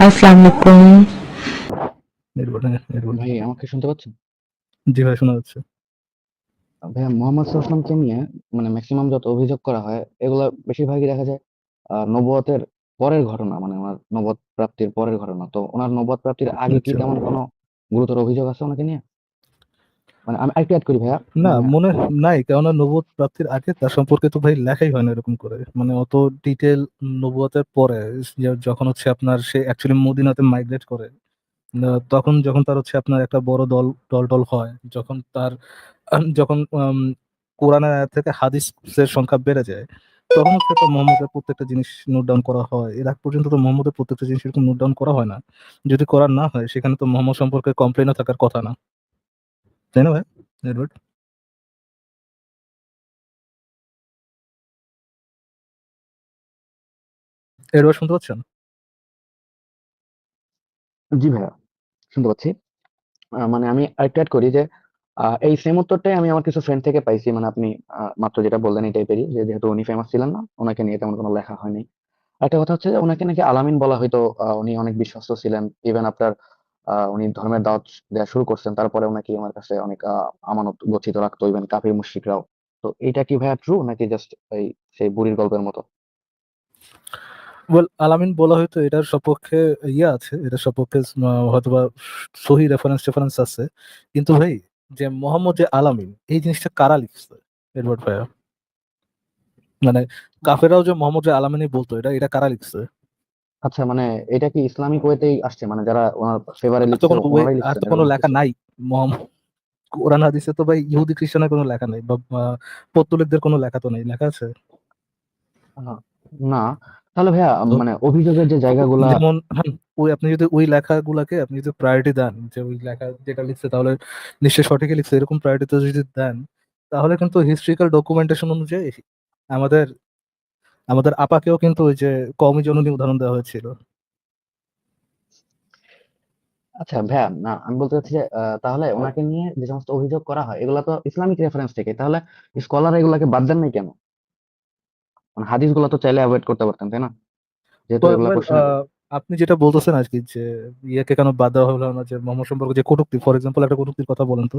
আসসালামু আলাইকুম। নির্ভর, নির্ভর। ভাই আমাকে শুনতে পাচ্ছেন? জি ভাই, শোনা যাচ্ছে। ভাইয়া মোহাম্মদ সাল্লাল্লাহু আলাইহি নিয়ে মানে ম্যাক্সিমাম যত অভিযোগ করা হয় এগুলা বেশিরভাগই দেখা যায় নবুয়তের পরের ঘটনা, মানে ওনার নবুয়ত প্রাপ্তির পরের ঘটনা। তো ওনার নবুয়ত প্রাপ্তির আগে কি আচ্ছা, তেমন কোনো গুরুতর অভিযোগ আছে ওনাকে নিয়ে? মানে আমি আরেকটু অ্যাড করি ভাইয়া। না মানে মনে নাই, কেননা নবুয়ত প্রাপ্তির আগে তার সম্পর্কে তো ভাই লেখাই হয় না এরকম করে, মানে অত ডিটেল। নবুয়তের পরে যখন হচ্ছে আপনার সে অ্যাকচুয়ালি মদিনাতে মাইগ্রেট করে, তখন যখন তার হচ্ছে আপনার একটা বড় দল দল টল হয়, যখন তার যখন কোরআনের আয়াত থেকে হাদিসের সংখ্যা বেড়ে যায়, তখন হচ্ছে তো মোহাম্মদের প্রত্যেকটা জিনিস নোট ডাউন করা হয়। এর আগ পর্যন্ত তো মোহাম্মদের প্রত্যেকটা জিনিস এরকম নোট ডাউন করা হয় না। যদি করা না হয়, সেখানে তো মোহাম্মদ সম্পর্কে কমপ্লেনও থাকার কথা না, তাই না ভাই এডওয়ার্ড? এডওয়ার্ড, শুনতে পাচ্ছেন? জি ভাইয়া, শুনতে পাচ্ছি। মানে আমি আরেকটু অ্যাড করি যে এই সেম উত্তরটাই আমি আমার কিছু ফ্রেন্ড থেকে পাইছি। মানে আপনি মাত্র যেটা বললেন এই টাইপেরই, যে যেহেতু উনি ফেমাস ছিলেন না, ওনাকে নিয়ে তেমন কোনো লেখা হয়নি। একটা কথা হচ্ছে যে ওনাকে নাকি আলামিন বলা হয়তো। উনি অনেক বিশ্বস্ত ছিলেন। ইভেন আপনার উনি ধর্মের দাওয়াত দেওয়া শুরু করছেন, তারপরে ওনাকে আমার কাছে অনেক আমানত গচ্ছিত রাখতো, ইভেন কাফির মুশরিকরাও। তো এটা কি ভাইয়া ট্রু, নাকি জাস্ট এই সেই বুড়ির গল্পের মতো? ওয়েল, আলামিন বলা হয়তো এটার সপক্ষে ইয়ে আছে, এটার সপক্ষে হয়তোবা সহি রেফারেন্স টেফারেন্স আছে। কিন্তু ভাই, যে মোহাম্মদ যে আলামিন, এই জিনিসটা কারা লিখছে এডওয়ার্ড ভাইয়া? মানে কাফেরাও যে মোহাম্মদ যে আলামিনই বলতো, এটা এটা কারা লিখছে? আচ্ছা, মানে এটা কি ইসলামিক ওয়েতেই আসছে, মানে যারা ওনার ফেভারে আর তো লিখছে কোনো ওনারাই আর লিখছেন তো কোনো এরকম লেখা কিছু? নাই। মোহাম্মদ কোরআন হাদিসে তো ভাই ইহুদি খ্রিস্টানের কোনো লেখা নেই, বা পৌত্তলিকদের কোনো লেখা তো নেই, লেখা আছে? আহ, না। তাহলে ভাইয়া তো মানে অভিযোগের যে জায়গাগুলা। যেমন ওই আপনি যদি ওই লেখাগুলাকে আপনি যদি প্রায়োরিটি দেন, যে ওই লেখা যেটা লিখছে তাহলে নিশ্চয়ই সঠিকই লিখছে, এরকম প্রায়োরিটি তো যদি দেন, তাহলে কিন্তু হিস্ট্রিক্যাল ডকুমেন্টেশন অনুযায়ী আমাদের আমাদের আপাকেও কিন্তু ওই যে কওমি জননী উদাহরণ দেওয়া হয়েছিল। আচ্ছা ভাইয়া, না আমি বলতে চাচ্ছি যে তাহলে ওনাকে নিয়ে যে সমস্ত অভিযোগ করা হয় এগুলা তো ইসলামিক রেফারেন্স থেকে, তাহলে স্কলার এগুলাকে বাদ দেন নাই কেন? মানে হাদিস গুলো তো চাইলে অ্যাভয়েড করতে পারতেন, তাই না? যেহেতু এগুলা ওয়েল, কোশ্চেনেবল। আপনি যেটা বলতেছেন আর কি, যে ইয়েকে কেন বাদ দেওয়া হলো না, যে মোহাম্মদ সম্পর্কে যে কটূক্তি, ফর এক্সাম্পল একটা কটূক্তির কথা বলেন তো।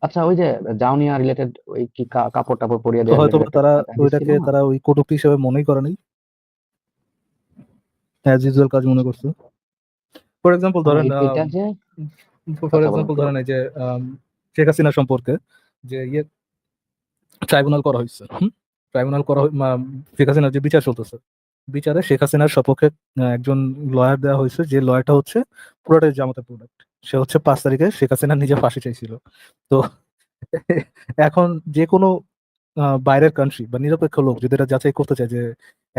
আচ্ছা, ওই যে জাউনিয়া রিলেটেড ওই কি কাপড় টাপড় পরিয়ে তো দেওয়া হয়তো রিলেটেড বা একটা তারা হাদিস ছিল ওইটাকে না? তারা ওই কটূক্তি হিসেবে মনেই করে নাই, অ্যাজ ইউজুয়াল কাজ মনে করছে। ফর এক্সাম্পল মানে ধরেন, এটা যে। ফর আচ্ছা বলেন। এক্সাম্পল ধরেন এই যে শেখ হাসিনা সম্পর্কে যে ইয়ে ট্রাইব্যুনাল করা হয়েছে, ট্রাইব্যুনাল করা শেখ হাসিনার যে বিচার চলতেছে, বিচারে শেখ হাসিনার সপক্ষে একজন লয়ার দেওয়া হয়েছে, যে লয়ারটা হচ্ছে পুরোটাই জামাতের প্রোডাক্ট। সে হচ্ছে 5 তারিখে শেখ হাসিনা নিজে ফাঁসি চাইছিল। তো এখন যে কোনো বাইরের কান্ট্রি বা নিরপেক্ষ লোক যদি এটা যাচাই করতে চায় যে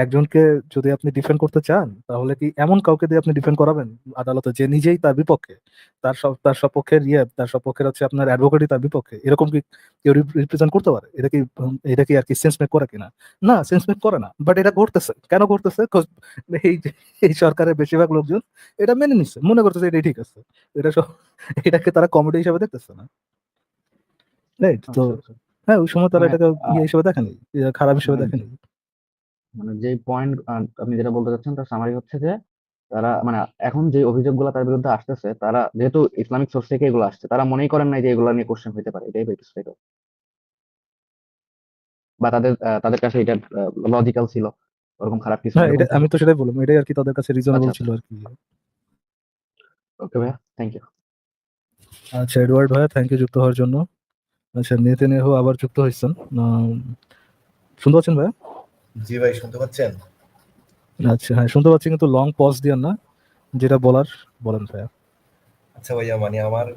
একজনকে যদি আপনি ডিফেন্ড করতে চান, তাহলে কি এমন কাউকে দিয়ে আপনি ডিফেন্ড করাবেন আদালতে যে নিজেই তার বিপক্ষে, তার সপক্ষের তার সপক্ষের হচ্ছে আপনার অ্যাডভোকেটই তার বিপক্ষে, এরকম কি কেউ রিপ্রেজেন্ট করতে পারে? এটা কি আর কি সেন্স মেক করে কিনা? না, সেন্স মেক করে না, বাট এটা ঘটতেছে। কেন ঘটতেছে? 'Cause এই যে এই সরকারের বেশিরভাগ লোকজন এটা মেনে নিচ্ছে, মনে করতেছে এটাই ঠিক আছে। এটা সব এটাকে তারা কমেডি হিসেবে দেখতেছে না, রাইট? তো আচ্ছা আচ্ছা। হ্যাঁ, ওই সময় তারা মানে এটাকে আহ, ইয়ে হিসেবে দেখেনি, খারাপ হিসেবে মানে দেখেনি। মানে যে পয়েন্ট আপনি যেটা বলতে চাচ্ছেন তার সামারি হচ্ছে যে তারা মানে এখন যে অভিযোগগুলো তার বিরুদ্ধে আসতেছে, তারা যেহেতু ইসলামিক সোর্স থেকে এগুলো আসছে, তারা মনেই করেন নাই যে এগুলো নিয়ে কোশ্চেন হতে পারে, এটাই হইতেছে তাই তো? বা তাদের কাছে এটা লজিক্যাল ছিল, ওরকম খারাপ কিছু না, হ্যাঁ, এটা এরকম আমি কিছু? তো সেটাই বললাম, এটাই আর কি তাদের কাছে রিজনেবল আচ্ছা ছিল আচ্ছা। আর কি। ওকে ভাইয়া, থ্যাংক ইউ। আচ্ছা এডওয়ার্ড ভাইয়া, থ্যাংক ইউ যুক্ত হওয়ার জন্য। আচ্ছা, নেতানিয়াহু আবার যুক্ত হয়েছেন। শুনতে পাচ্ছেন ভাইয়া? জি ভাই, শুনতে পাচ্ছেন? আচ্ছা, হ্যাঁ শুনতে পাচ্ছি, কিন্তু লং পজ দিয়েন না, যেটা বলার বলেন ভাইয়া। আচ্ছা ভাইয়া, মানে আমার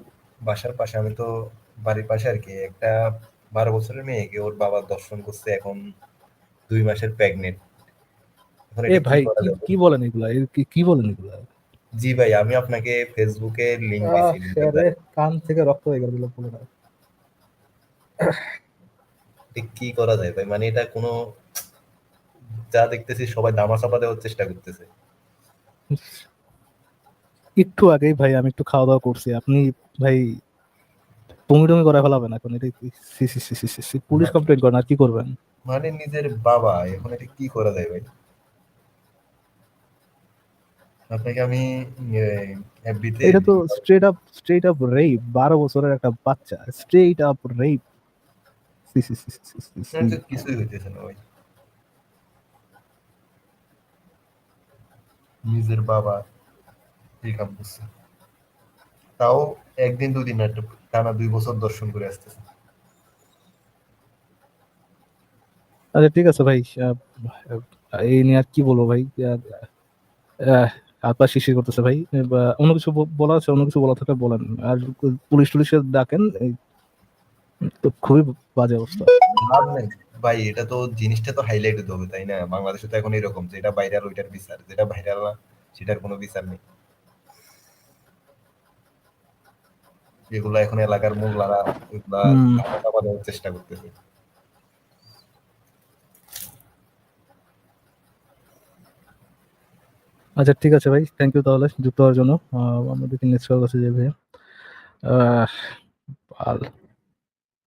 বাসার পাশে, আমি তো বাড়ির পাশে আর কি, একটা 12 বছরের মেয়েকে ওর বাবা দর্শন করছে, এখন 2 মাসের প্রেগনেন্ট। এখন এ এটা কি ভাই, করা কি যাবে? কি বলেন এগুলা? কি বলেন এগুলা? জি ভাই, আমি আপনাকে ফেসবুকে লিংক দিছি রে, কান থেকে রক্ত হয়ে গেল বলে না। এটা কি করা যায় ভাই? মানে এটা কোনো, যা দেখতেছি সবাই দামাচাপা দেওয়ার চেষ্টা করতেছে। একটু আগেই ভাই আমি একটু খাওয়া দাওয়া করছি, আপনি ভাই বমি টমি করে ফেলাবেন এখন? এটা C C C C C C, police মা- কমপ্লেন করেন আর কি করবেন? মানে নিজের বাবা, এখন এটা কি করা যায় ভাই? আপনাকে আমি এফবিতে এটা তো স্ট্রেট আপ রেপ, 12 বছরের একটা বাচ্চা, স্ট্রেট আপ রেপ। কিছুই হইতেছে না ভাই, নিজের বাবা এই কাম করছে, তাও একদিন দুদিন না, টানা 2 বছর দর্শন করে আসতেছে। আচ্ছা ঠিক আছে ভাই, এই নিয়ে আর কি বলবো ভাই, হাত পা শিরশির করতেছে ভাই। অন্য কিছু বলা আছে, অন্য কিছু বলা থাকলে বলেন। আর পুলিশ টুলিশে ডাকেন, তো খুবই বাজে অবস্থা। লাভ নাই ভাই, এটা তো জিনিসটা তো হাইলাইট হতে হবে তাই না? বাংলাদেশে তো এখন এরকম, যেটা ভাইরাল ওইটার বিচার, যেটা ভাইরাল না সেটার কোনো বিচার নেই। এগুলা এখন এলাকার মোল্লারা এগুলা হম। চাপা দেওয়ার চেষ্টা করতেছে। আচ্ছা ঠিক আছে ভাই, থ্যাংক ইউ তাহলে যুক্ত হওয়ার জন্য। আমাদের নেক্সট কাছে যাবে। আহ